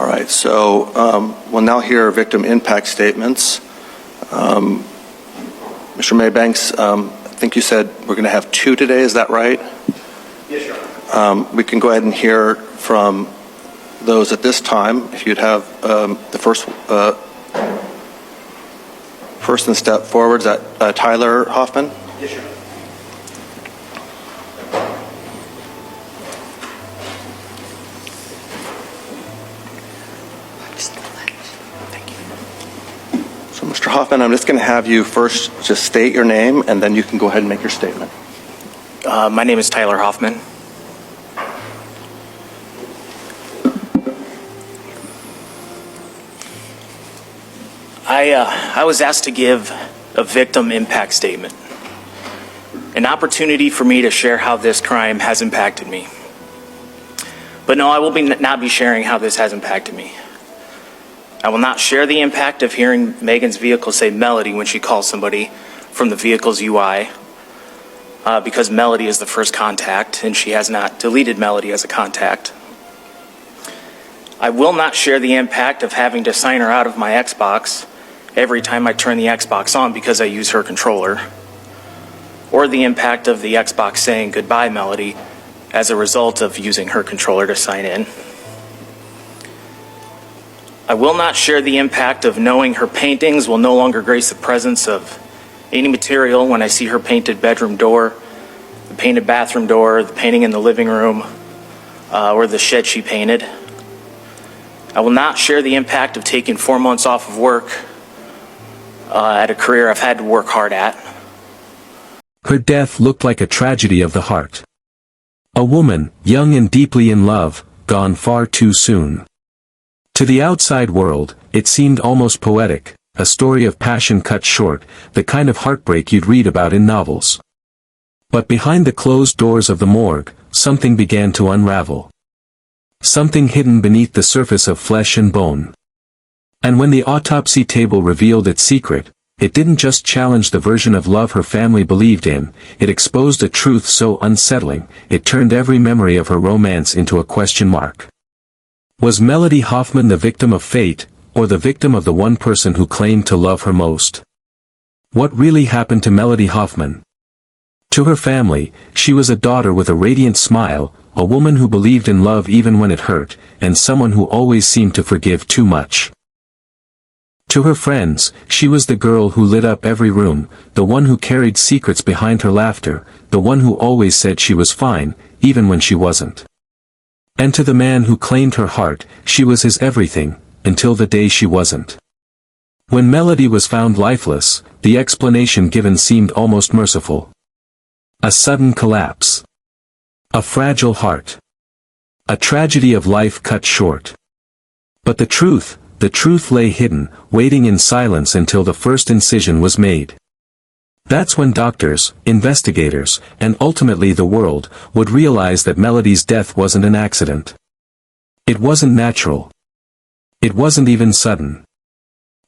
right, so we'll now hear victim impact statements. Mr. Maybanks, I think you said we're going to have 2 today, is that right? Yes, Your Honor. We can go ahead and hear from those at this time. If you'd have the first and step forward, is that Tyler Hoffman? Yes, Your Honor. So, Mr. Hoffman, I'm just going to have you first just state your name, and then you can go ahead and make your statement. My name is Tyler Hoffman. I was asked to give a victim impact statement, an opportunity for me to share how this crime has impacted me. But no, I will not be sharing how this has impacted me. I will not share the impact of hearing Megan's vehicle say Melody when she calls somebody from the vehicle's UI, because Melody is the first contact and she has not deleted Melody as a contact. I will not share the impact of having to sign her out of my Xbox every time I turn the Xbox on because I use her controller, or the impact of the Xbox saying goodbye Melody as a result of using her controller to sign in. I will not share the impact of knowing her paintings will no longer grace the presence of any material when I see her painted bedroom door, the painted bathroom door, the painting in the living room, or the shed she painted. I will not share the impact of taking 4 months off of work at a career I've had to work hard at. Her death looked like a tragedy of the heart. A woman, young and deeply in love, gone far too soon. To the outside world, it seemed almost poetic, a story of passion cut short, the kind of heartbreak you'd read about in novels. But behind the closed doors of the morgue, something began to unravel. Something hidden beneath the surface of flesh and bone. And when the autopsy table revealed its secret, it didn't just challenge the version of love her family believed in, it exposed a truth so unsettling, it turned every memory of her romance into a question mark. Was Melody Hoffman the victim of fate, or the victim of the one person who claimed to love her most? What really happened to Melody Hoffman? To her family, she was a daughter with a radiant smile, a woman who believed in love even when it hurt, and someone who always seemed to forgive too much. To her friends, she was the girl who lit up every room, the one who carried secrets behind her laughter, the one who always said she was fine, even when she wasn't. And to the man who claimed her heart, she was his everything, until the day she wasn't. When Melody was found lifeless, the explanation given seemed almost merciful. A sudden collapse. A fragile heart. A tragedy of life cut short. But the truth lay hidden, waiting in silence until the first incision was made. That's when doctors, investigators, and ultimately the world, would realize that Melody's death wasn't an accident. It wasn't natural. It wasn't even sudden.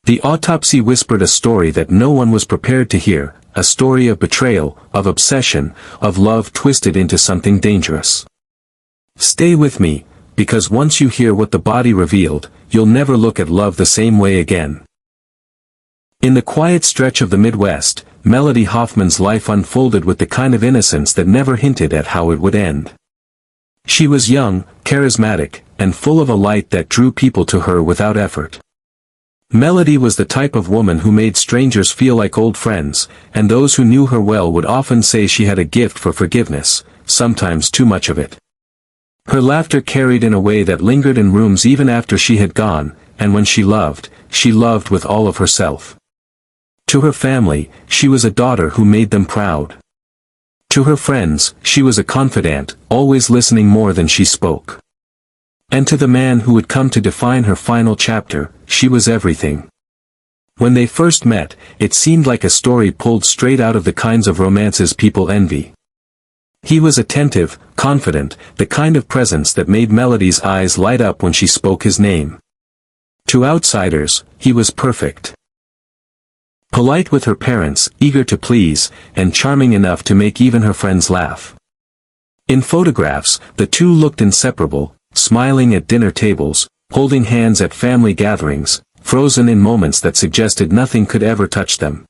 The autopsy whispered a story that no one was prepared to hear, a story of betrayal, of obsession, of love twisted into something dangerous. Stay with me, because once you hear what the body revealed, you'll never look at love the same way again. In the quiet stretch of the Midwest, Melody Hoffman's life unfolded with the kind of innocence that never hinted at how it would end. She was young, charismatic, and full of a light that drew people to her without effort. Melody was the type of woman who made strangers feel like old friends, and those who knew her well would often say she had a gift for forgiveness, sometimes too much of it. Her laughter carried in a way that lingered in rooms even after she had gone, and when she loved with all of herself. To her family, she was a daughter who made them proud. To her friends, she was a confidant, always listening more than she spoke. And to the man who would come to define her final chapter, she was everything. When they first met, it seemed like a story pulled straight out of the kinds of romances people envy. He was attentive, confident, the kind of presence that made Melody's eyes light up when she spoke his name. To outsiders, he was perfect. Polite with her parents, eager to please, and charming enough to make even her friends laugh. In photographs, the two looked inseparable, smiling at dinner tables, holding hands at family gatherings, frozen in moments that suggested nothing could ever touch them.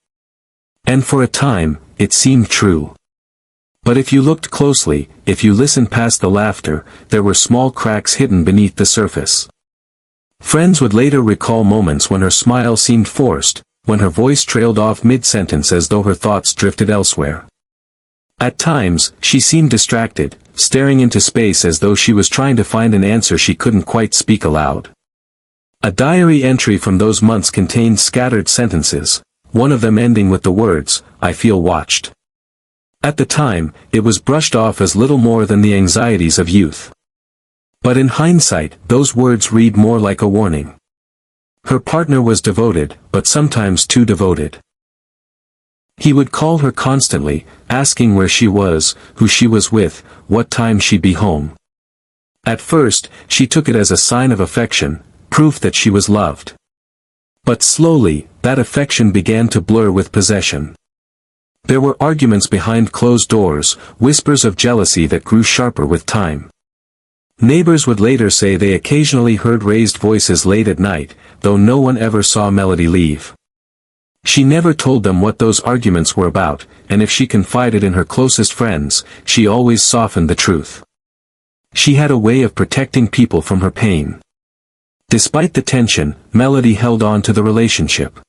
And for a time, it seemed true. But if you looked closely, if you listened past the laughter, there were small cracks hidden beneath the surface. Friends would later recall moments when her smile seemed forced, when her voice trailed off mid-sentence as though her thoughts drifted elsewhere. At times, she seemed distracted, staring into space as though she was trying to find an answer she couldn't quite speak aloud. A diary entry from those months contained scattered sentences, one of them ending with the words, "I feel watched." At the time, it was brushed off as little more than the anxieties of youth. But in hindsight, those words read more like a warning. Her partner was devoted, but sometimes too devoted. He would call her constantly, asking where she was, who she was with, what time she'd be home. At first, she took it as a sign of affection, proof that she was loved. But slowly, that affection began to blur with possession. There were arguments behind closed doors, whispers of jealousy that grew sharper with time. Neighbors would later say they occasionally heard raised voices late at night, though no one ever saw Melody leave. She never told them what those arguments were about, and if she confided in her closest friends, she always softened the truth. She had a way of protecting people from her pain. Despite the tension, Melody held on to the relationship.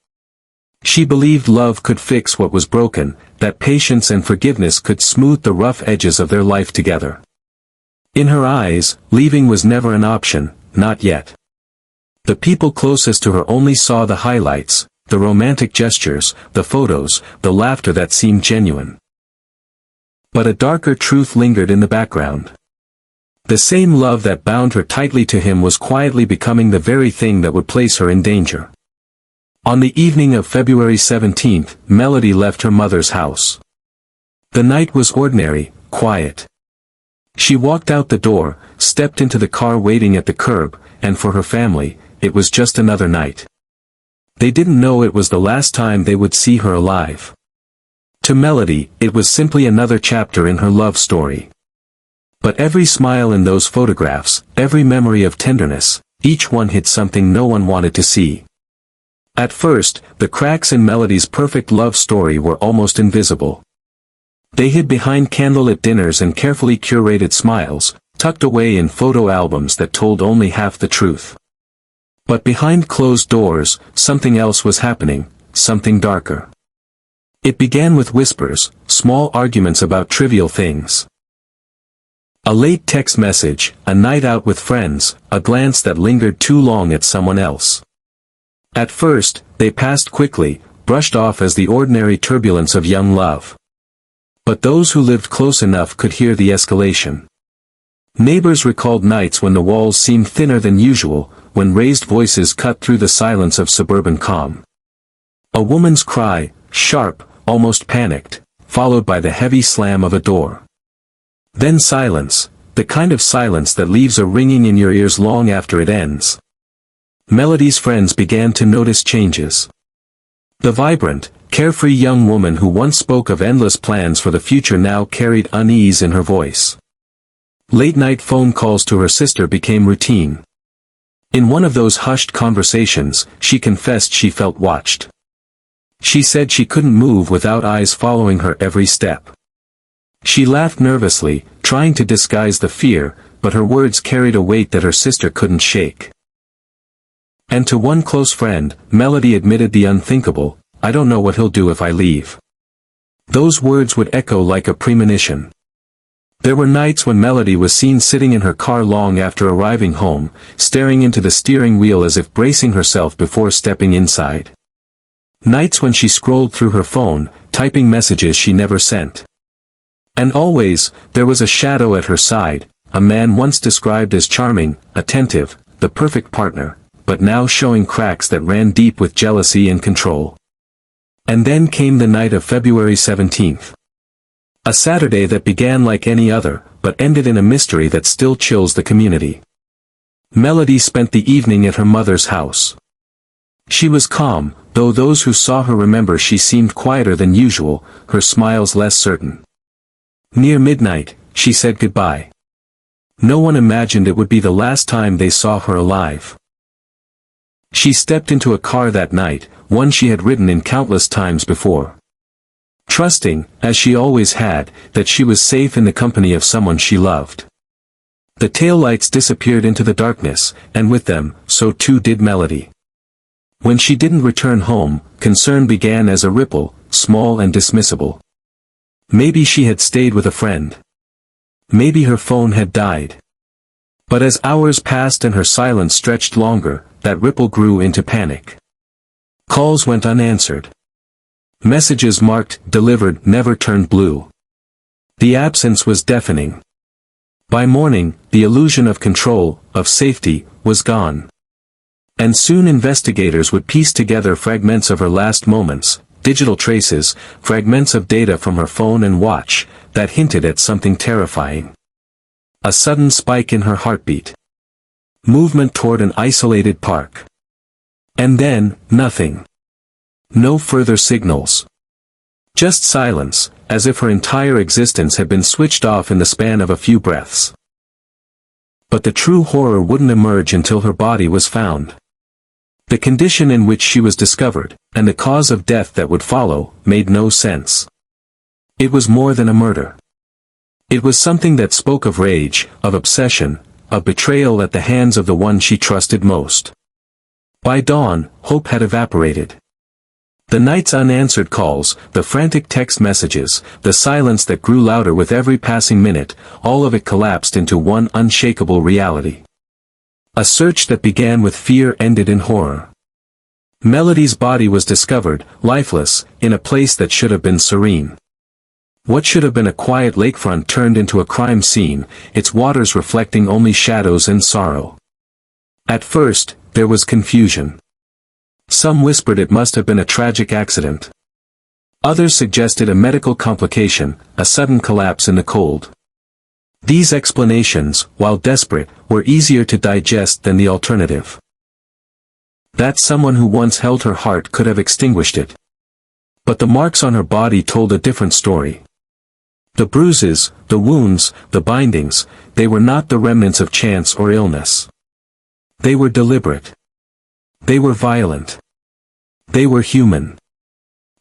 She believed love could fix what was broken, that patience and forgiveness could smooth the rough edges of their life together. In her eyes, leaving was never an option, not yet. The people closest to her only saw the highlights, the romantic gestures, the photos, the laughter that seemed genuine. But a darker truth lingered in the background. The same love that bound her tightly to him was quietly becoming the very thing that would place her in danger. On the evening of February 17th, Melody left her mother's house. The night was ordinary, quiet. She walked out the door, stepped into the car waiting at the curb, and for her family, it was just another night. They didn't know it was the last time they would see her alive. To Melody, it was simply another chapter in her love story. But every smile in those photographs, every memory of tenderness, each one hid something no one wanted to see. At first, the cracks in Melody's perfect love story were almost invisible. They hid behind candlelit dinners and carefully curated smiles, tucked away in photo albums that told only half the truth. But behind closed doors, something else was happening, something darker. It began with whispers, small arguments about trivial things. A late text message, a night out with friends, a glance that lingered too long at someone else. At first, they passed quickly, brushed off as the ordinary turbulence of young love. But those who lived close enough could hear the escalation. Neighbors recalled nights when the walls seemed thinner than usual, when raised voices cut through the silence of suburban calm. A woman's cry, sharp, almost panicked, followed by the heavy slam of a door. Then silence, the kind of silence that leaves a ringing in your ears long after it ends. Melody's friends began to notice changes. The vibrant, carefree young woman who once spoke of endless plans for the future now carried unease in her voice. Late-night phone calls to her sister became routine. In one of those hushed conversations, she confessed she felt watched. She said she couldn't move without eyes following her every step. She laughed nervously, trying to disguise the fear, but her words carried a weight that her sister couldn't shake. And to one close friend, Melody admitted the unthinkable, "I don't know what he'll do if I leave." Those words would echo like a premonition. There were nights when Melody was seen sitting in her car long after arriving home, staring into the steering wheel as if bracing herself before stepping inside. Nights when she scrolled through her phone, typing messages she never sent. And always, there was a shadow at her side, a man once described as charming, attentive, the perfect partner, but now showing cracks that ran deep with jealousy and control. And then came the night of February 17th. A Saturday that began like any other, but ended in a mystery that still chills the community. Melody spent the evening at her mother's house. She was calm, though those who saw her remember she seemed quieter than usual, her smiles less certain. Near midnight, she said goodbye. No one imagined it would be the last time they saw her alive. She stepped into a car that night, one she had ridden in countless times before. Trusting, as she always had, that she was safe in the company of someone she loved. The taillights disappeared into the darkness, and with them, so too did Melody. When she didn't return home, concern began as a ripple, small and dismissible. Maybe she had stayed with a friend. Maybe her phone had died. But as hours passed and her silence stretched longer, that ripple grew into panic. Calls went unanswered. Messages marked "delivered" never turned blue. The absence was deafening. By morning, the illusion of control, of safety, was gone. And soon investigators would piece together fragments of her last moments, digital traces, fragments of data from her phone and watch, that hinted at something terrifying. A sudden spike in her heartbeat. Movement toward an isolated park. And then, nothing. No further signals. Just silence, as if her entire existence had been switched off in the span of a few breaths. But the true horror wouldn't emerge until her body was found. The condition in which she was discovered, and the cause of death that would follow, made no sense. It was more than a murder. It was something that spoke of rage, of obsession, of betrayal at the hands of the one she trusted most. By dawn, hope had evaporated. The night's unanswered calls, the frantic text messages, the silence that grew louder with every passing minute, all of it collapsed into one unshakable reality. A search that began with fear ended in horror. Melody's body was discovered, lifeless, in a place that should have been serene. What should have been a quiet lakefront turned into a crime scene, its waters reflecting only shadows and sorrow. At first, there was confusion. Some whispered it must have been a tragic accident. Others suggested a medical complication, a sudden collapse in the cold. These explanations, while desperate, were easier to digest than the alternative. That someone who once held her heart could have extinguished it. But the marks on her body told a different story. The bruises, the wounds, the bindings, they were not the remnants of chance or illness. They were deliberate. They were violent. They were human.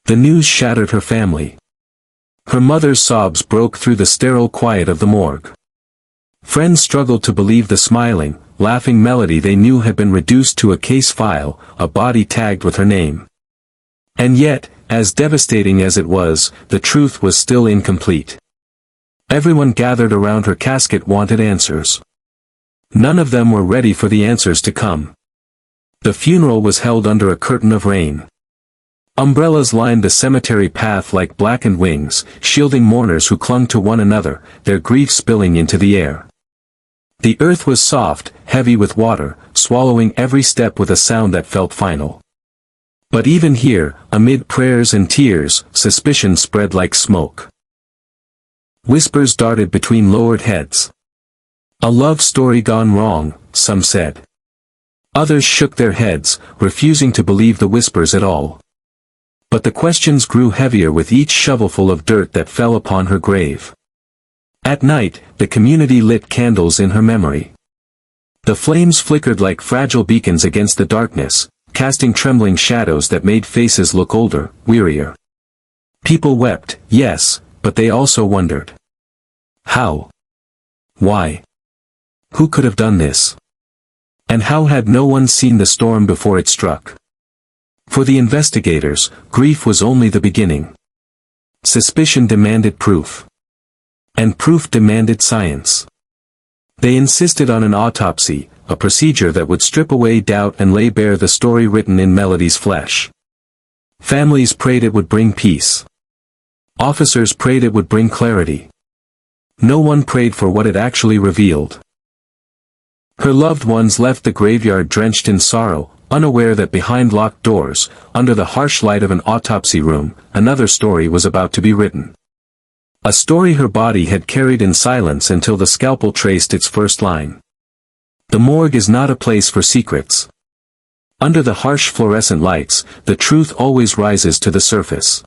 The news shattered her family. Her mother's sobs broke through the sterile quiet of the morgue. Friends struggled to believe the smiling, laughing Melody they knew had been reduced to a case file, a body tagged with her name. And yet, as devastating as it was, the truth was still incomplete. Everyone gathered around her casket wanted answers. None of them were ready for the answers to come. The funeral was held under a curtain of rain. Umbrellas lined the cemetery path like blackened wings, shielding mourners who clung to one another, their grief spilling into the air. The earth was soft, heavy with water, swallowing every step with a sound that felt final. But even here, amid prayers and tears, suspicion spread like smoke. Whispers darted between lowered heads. A love story gone wrong, some said. Others shook their heads, refusing to believe the whispers at all. But the questions grew heavier with each shovelful of dirt that fell upon her grave. At night, the community lit candles in her memory. The flames flickered like fragile beacons against the darkness, casting trembling shadows that made faces look older, wearier. People wept, yes, but they also wondered. How? Why? Who could have done this? And how had no one seen the storm before it struck? For the investigators, grief was only the beginning. Suspicion demanded proof. And proof demanded science. They insisted on an autopsy, a procedure that would strip away doubt and lay bare the story written in Melody's flesh. Families prayed it would bring peace. Officers prayed it would bring clarity. No one prayed for what it actually revealed. Her loved ones left the graveyard drenched in sorrow, unaware that behind locked doors, under the harsh light of an autopsy room, another story was about to be written. A story her body had carried in silence until the scalpel traced its first line. The morgue is not a place for secrets. Under the harsh fluorescent lights, the truth always rises to the surface.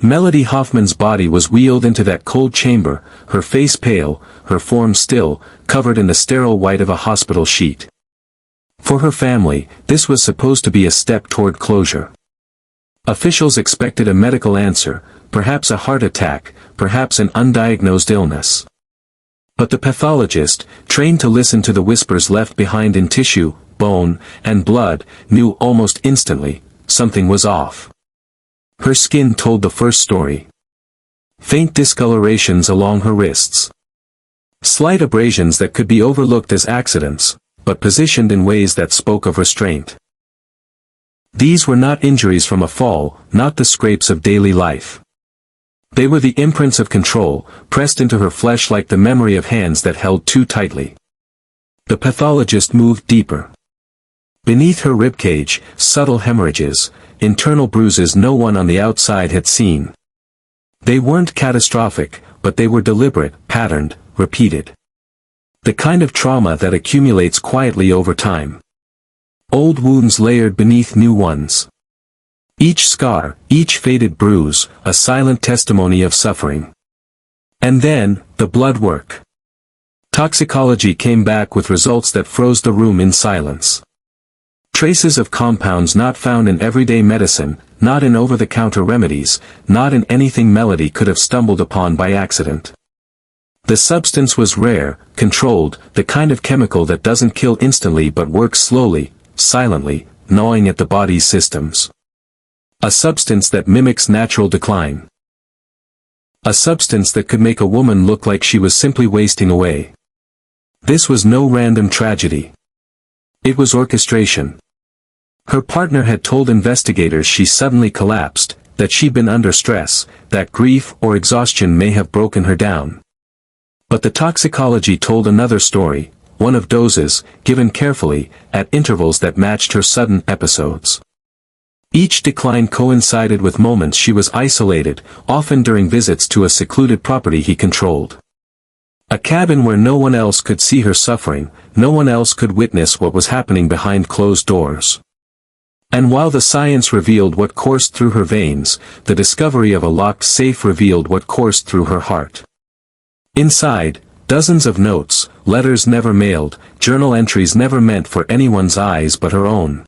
Melody Hoffman's body was wheeled into that cold chamber, her face pale, her form still, covered in the sterile white of a hospital sheet. For her family, this was supposed to be a step toward closure. Officials expected a medical answer, perhaps a heart attack, perhaps an undiagnosed illness. But the pathologist, trained to listen to the whispers left behind in tissue, bone, and blood, knew almost instantly something was off. Her skin told the first story. Faint discolorations along her wrists. Slight abrasions that could be overlooked as accidents, but positioned in ways that spoke of restraint. These were not injuries from a fall, not the scrapes of daily life. They were the imprints of control, pressed into her flesh like the memory of hands that held too tightly. The pathologist moved deeper. Beneath her ribcage, subtle hemorrhages, internal bruises no one on the outside had seen. They weren't catastrophic, but they were deliberate, patterned, repeated. The kind of trauma that accumulates quietly over time. Old wounds layered beneath new ones. Each scar, each faded bruise, a silent testimony of suffering. And then, the blood work. Toxicology came back with results that froze the room in silence. Traces of compounds not found in everyday medicine, not in over-the-counter remedies, not in anything Melody could have stumbled upon by accident. The substance was rare, controlled, the kind of chemical that doesn't kill instantly but works slowly, silently, gnawing at the body's systems. A substance that mimics natural decline. A substance that could make a woman look like she was simply wasting away. This was no random tragedy. It was orchestration. Her partner had told investigators she suddenly collapsed, that she'd been under stress, that grief or exhaustion may have broken her down. But the toxicology told another story, one of doses, given carefully, at intervals that matched her sudden episodes. Each decline coincided with moments she was isolated, often during visits to a secluded property he controlled. A cabin where no one else could see her suffering, no one else could witness what was happening behind closed doors. And while the science revealed what coursed through her veins, the discovery of a locked safe revealed what coursed through her heart. Inside, dozens of notes, letters never mailed, journal entries never meant for anyone's eyes but her own.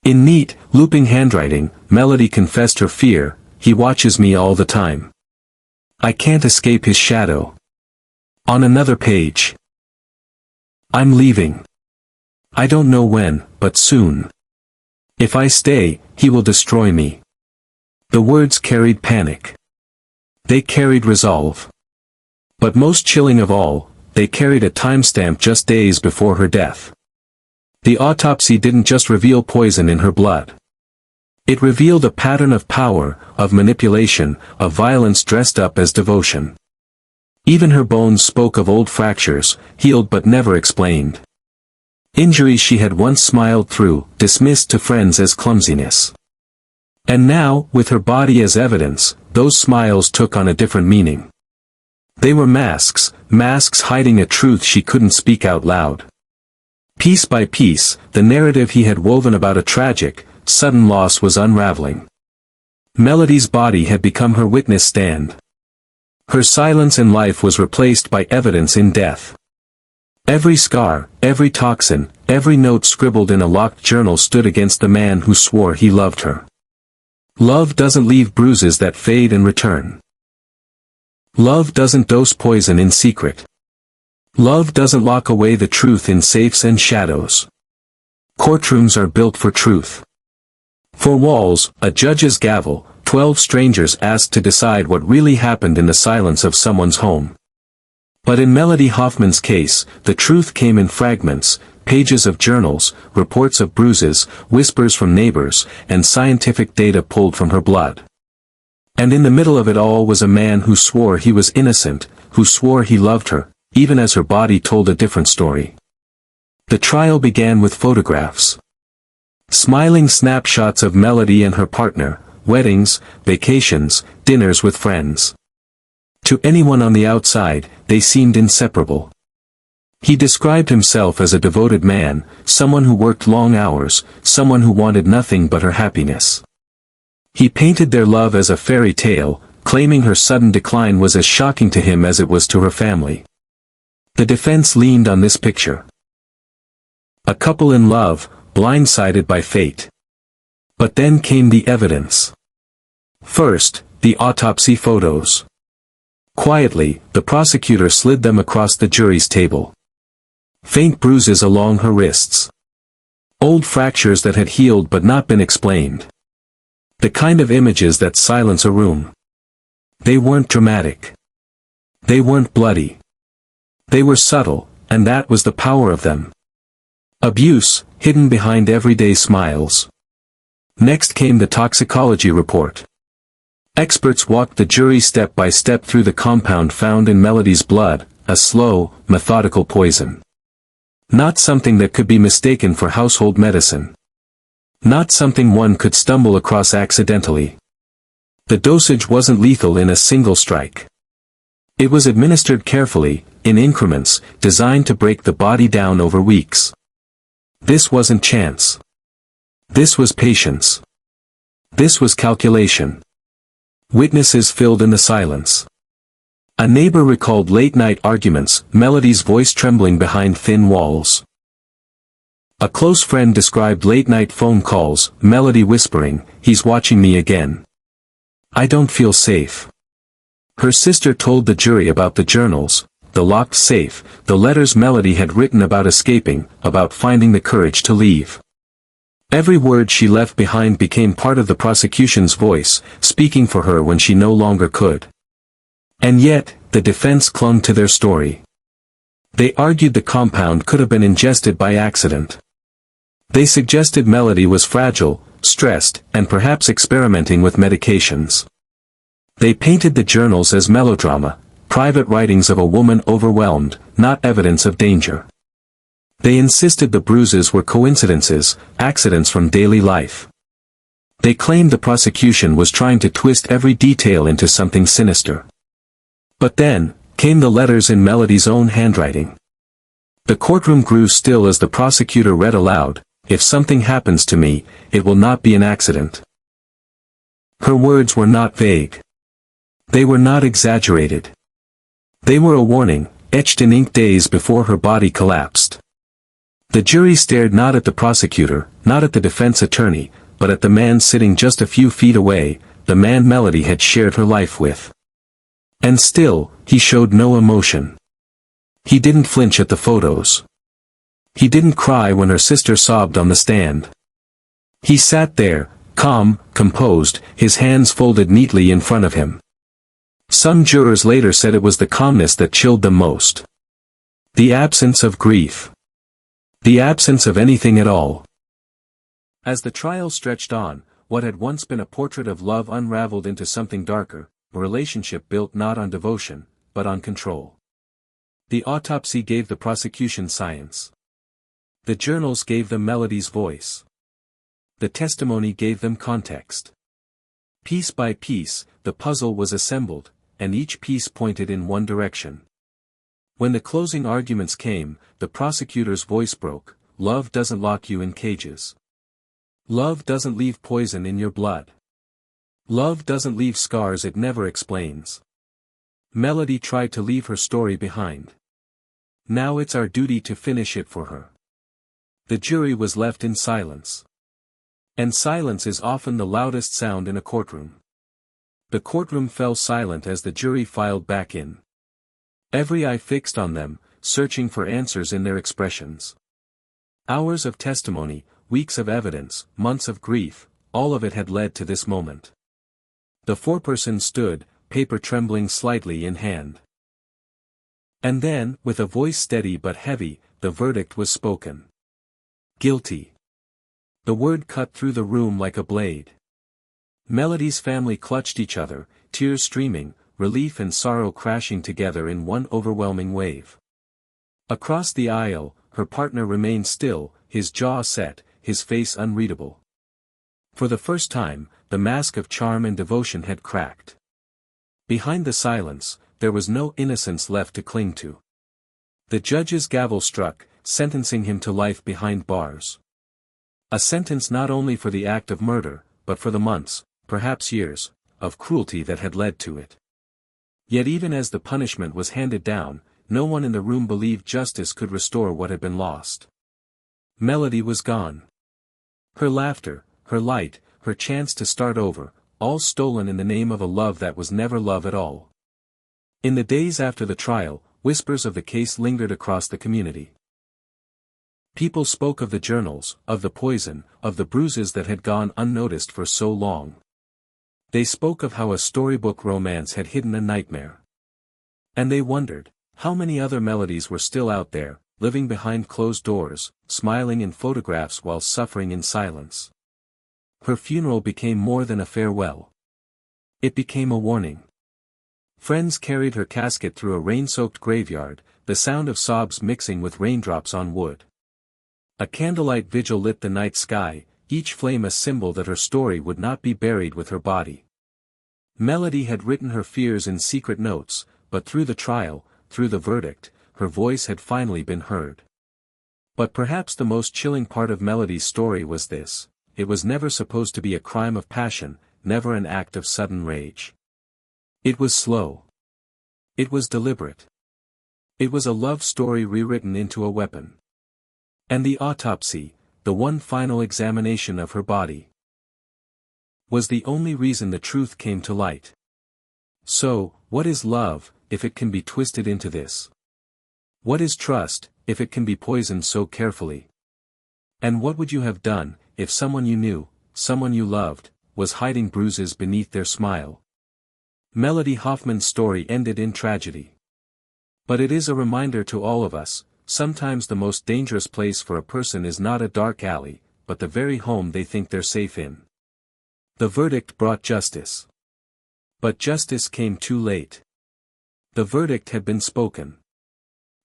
In neat, looping handwriting, Melody confessed her fear, "He watches me all the time. I can't escape his shadow." On another page. "I'm leaving. I don't know when, but soon. If I stay, he will destroy me." The words carried panic. They carried resolve. But most chilling of all, they carried a timestamp just days before her death. The autopsy didn't just reveal poison in her blood. It revealed a pattern of power, of manipulation, of violence dressed up as devotion. Even her bones spoke of old fractures, healed but never explained. Injuries she had once smiled through, dismissed to friends as clumsiness. And now, with her body as evidence, those smiles took on a different meaning. They were masks, masks hiding a truth she couldn't speak out loud. Piece by piece, the narrative he had woven about a tragic, sudden loss was unraveling. Melody's body had become her witness stand. Her silence in life was replaced by evidence in death. Every scar, every toxin, every note scribbled in a locked journal stood against the man who swore he loved her. Love doesn't leave bruises that fade and return. Love doesn't dose poison in secret. Love doesn't lock away the truth in safes and shadows. Courtrooms are built for truth. For walls, a judge's gavel, 12 strangers asked to decide what really happened in the silence of someone's home. But in Melody Hoffman's case, the truth came in fragments, pages of journals, reports of bruises, whispers from neighbors, and scientific data pulled from her blood. And in the middle of it all was a man who swore he was innocent, who swore he loved her, even as her body told a different story. The trial began with photographs. Smiling snapshots of Melody and her partner, weddings, vacations, dinners with friends. To anyone on the outside, they seemed inseparable. He described himself as a devoted man, someone who worked long hours, someone who wanted nothing but her happiness. He painted their love as a fairy tale, claiming her sudden decline was as shocking to him as it was to her family. The defense leaned on this picture. A couple in love, blindsided by fate. But then came the evidence. First, the autopsy photos. Quietly, the prosecutor slid them across the jury's table. Faint bruises along her wrists. Old fractures that had healed but not been explained. The kind of images that silence a room. They weren't dramatic. They weren't bloody. They were subtle, and that was the power of them. Abuse, hidden behind everyday smiles. Next came the toxicology report. Experts walked the jury step by step through the compound found in Melody's blood, a slow, methodical poison. Not something that could be mistaken for household medicine. Not something one could stumble across accidentally. The dosage wasn't lethal in a single strike. It was administered carefully, in increments, designed to break the body down over weeks. This wasn't chance. This was patience. This was calculation. Witnesses filled in the silence. A neighbor recalled late-night arguments, Melody's voice trembling behind thin walls. A close friend described late-night phone calls, Melody whispering, "He's watching me again. I don't feel safe." Her sister told the jury about the journals, the locked safe, the letters Melody had written about escaping, about finding the courage to leave. Every word she left behind became part of the prosecution's voice, speaking for her when she no longer could. And yet, the defense clung to their story. They argued the compound could have been ingested by accident. They suggested Melody was fragile, stressed, and perhaps experimenting with medications. They painted the journals as melodrama, private writings of a woman overwhelmed, not evidence of danger. They insisted the bruises were coincidences, accidents from daily life. They claimed the prosecution was trying to twist every detail into something sinister. But then, came the letters in Melody's own handwriting. The courtroom grew still as the prosecutor read aloud, "If something happens to me, it will not be an accident." Her words were not vague. They were not exaggerated. They were a warning, etched in ink days before her body collapsed. The jury stared not at the prosecutor, not at the defense attorney, but at the man sitting just a few feet away, the man Melody had shared her life with. And still, he showed no emotion. He didn't flinch at the photos. He didn't cry when her sister sobbed on the stand. He sat there, calm, composed, his hands folded neatly in front of him. Some jurors later said it was the calmness that chilled them most. The absence of grief. The absence of anything at all. As the trial stretched on, what had once been a portrait of love unraveled into something darker, a relationship built not on devotion, but on control. The autopsy gave the prosecution science. The journals gave them Melody's voice. The testimony gave them context. Piece by piece, the puzzle was assembled, and each piece pointed in one direction. When the closing arguments came, the prosecutor's voice broke, "Love doesn't lock you in cages. Love doesn't leave poison in your blood. Love doesn't leave scars it never explains." Melody tried to leave her story behind. Now it's our duty to finish it for her. The jury was left in silence. And silence is often the loudest sound in a courtroom. The courtroom fell silent as the jury filed back in. Every eye fixed on them, searching for answers in their expressions. Hours of testimony, weeks of evidence, months of grief, all of it had led to this moment. The foreperson stood, paper trembling slightly in hand. And then, with a voice steady but heavy, the verdict was spoken. Guilty. The word cut through the room like a blade. Melody's family clutched each other, tears streaming, relief and sorrow crashing together in one overwhelming wave. Across the aisle, her partner remained still, his jaw set, his face unreadable. For the first time, the mask of charm and devotion had cracked. Behind the silence, there was no innocence left to cling to. The judge's gavel struck, sentencing him to life behind bars. A sentence not only for the act of murder, but for the months, perhaps years, of cruelty that had led to it. Yet even as the punishment was handed down, no one in the room believed justice could restore what had been lost. Melody was gone. Her laughter, her light, her chance to start over, all stolen in the name of a love that was never love at all. In the days after the trial, whispers of the case lingered across the community. People spoke of the journals, of the poison, of the bruises that had gone unnoticed for so long. They spoke of how a storybook romance had hidden a nightmare. And they wondered, how many other Melodies were still out there, living behind closed doors, smiling in photographs while suffering in silence. Her funeral became more than a farewell. It became a warning. Friends carried her casket through a rain-soaked graveyard, the sound of sobs mixing with raindrops on wood. A candlelight vigil lit the night sky, each flame a symbol that her story would not be buried with her body. Melody had written her fears in secret notes, but through the trial, through the verdict, her voice had finally been heard. But perhaps the most chilling part of Melody's story was this: it was never supposed to be a crime of passion, never an act of sudden rage. It was slow. It was deliberate. It was a love story rewritten into a weapon. And the autopsy, the one final examination of her body, was the only reason the truth came to light. So, what is love, if it can be twisted into this? What is trust, if it can be poisoned so carefully? And what would you have done, if someone you knew, someone you loved, was hiding bruises beneath their smile? Melody Hoffman's story ended in tragedy. But it is a reminder to all of us, sometimes the most dangerous place for a person is not a dark alley, but the very home they think they're safe in. The verdict brought justice. But justice came too late. The verdict had been spoken.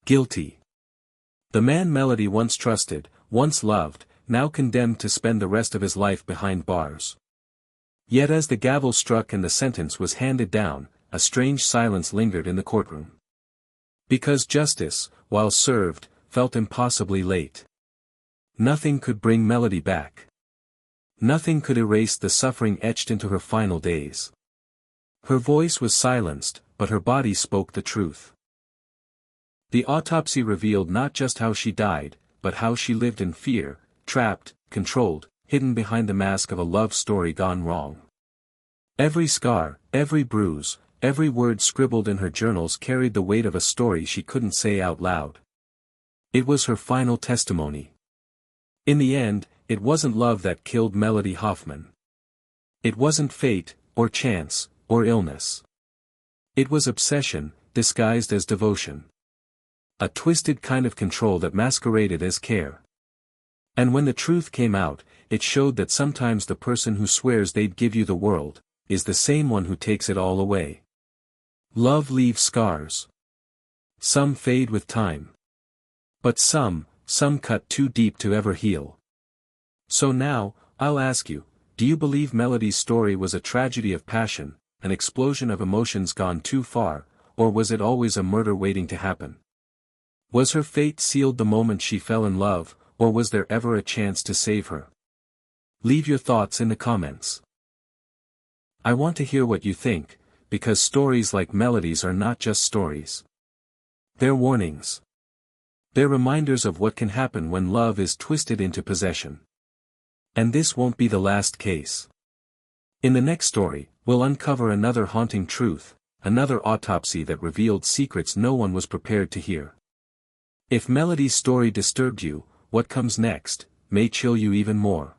Guilty. The man Melody once trusted, once loved, now condemned to spend the rest of his life behind bars. Yet as the gavel struck and the sentence was handed down, a strange silence lingered in the courtroom. Because justice, while served, felt impossibly late. Nothing could bring Melody back. Nothing could erase the suffering etched into her final days. Her voice was silenced, but her body spoke the truth. The autopsy revealed not just how she died, but how she lived in fear, trapped, controlled, hidden behind the mask of a love story gone wrong. Every scar, every bruise, every word scribbled in her journals carried the weight of a story she couldn't say out loud. It was her final testimony. In the end, it wasn't love that killed Melody Hoffman. It wasn't fate, or chance, or illness. It was obsession, disguised as devotion. A twisted kind of control that masqueraded as care. And when the truth came out, it showed that sometimes the person who swears they'd give you the world, is the same one who takes it all away. Love leaves scars. Some fade with time. But some cut too deep to ever heal. So now, I'll ask you, do you believe Melody's story was a tragedy of passion, an explosion of emotions gone too far, or was it always a murder waiting to happen? Was her fate sealed the moment she fell in love, or was there ever a chance to save her? Leave your thoughts in the comments. I want to hear what you think, because stories like Melody's are not just stories. They're warnings. They're reminders of what can happen when love is twisted into possession. And this won't be the last case. In the next story, we'll uncover another haunting truth, another autopsy that revealed secrets no one was prepared to hear. If Melody's story disturbed you, what comes next may chill you even more.